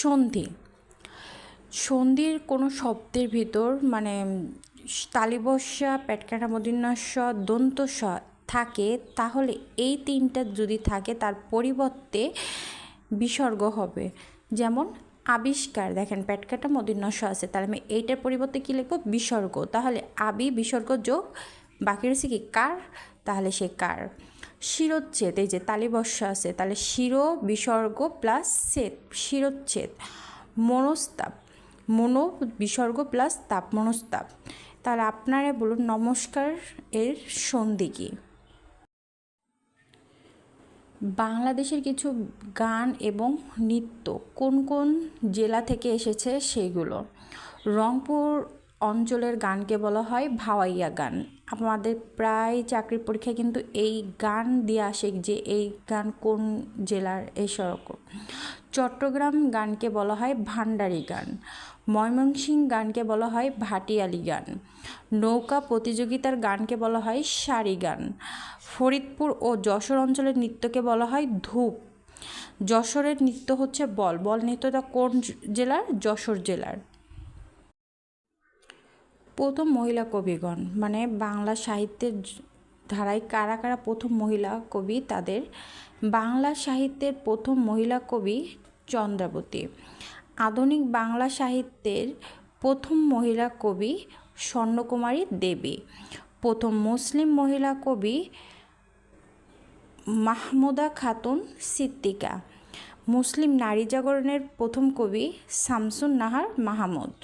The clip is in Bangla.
সন্ধি। সন্ধির কোনো শব্দের ভিতর মানে তালিবস্যা, পেটকাটা, মূর্ধন্য ষ, দন্ত স থাকে, তাহলে এই তিনটা যদি থাকে তার পরিবর্তে বিসর্গ হবে। যেমন আবিষ্কার, দেখেন পেটকাটা মূর্ধন্য ষ আছে, তাহলে আমি এইটার পরিবর্তে কী লিখব? বিসর্গ। তাহলে আবি বিসর্গ যোগ বাকি রয়েছে কি কার, তাহলে সে কার। শিরোচ্ছেদ, এই যে তালিবস্যা আছে, তাহলে শিরো বিসর্গ প্লাস ছেদ, শিরোচ্ছেদ। মনস্তাপ, মনো বিসর্গ প্লাস তাপ, মনস্তাপ। তাহলে আপনারা বলুন নমস্কার এর সন্ধি কী? বাংলাদেশের কিছু গান এবং নৃত্য কোন কোন জেলা থেকে এসেছে সেইগুলো। রংপুর অঞ্চলের গানকে বলা হয় ভাওয়াইয়া গান। আমাদের প্রায় চাকরির পরীক্ষায় কিন্তু এই গান দিয়ে আসে যে এই গান কোন জেলার, এই সেরকম। চট্টগ্রাম গানকে বলা হয় ভান্ডারি গান। ময়মনসিংহ গানকে বলা হয় ভাটিয়ালি গান। নৌকা প্রতিযোগিতার গানকে বলা হয় সারি গান। ফরিদপুর ও যশোর অঞ্চলের নৃত্যকে বলা হয় ধূপ। যশোরের নৃত্য হচ্ছে বল। বল নৃত্যটা কোন জেলার? যশোর জেলার। প্রথম মহিলা কবিগণ মানে বাংলা সাহিত্যের ধারায় কারা কারা প্রথম মহিলা কবি, তাদের বাংলা সাহিত্যের প্রথম মহিলা কবি চন্দ্রাবতী। আধুনিক বাংলা সাহিত্যের প্রথম মহিলা কবি স্বর্ণকুমারী দেবী। প্রথম মুসলিম মহিলা কবি মাহমুদা খাতুন সিদ্দিকা। মুসলিম নারী জাগরণের প্রথম কবি শামসুন নাহার মাহমুদ।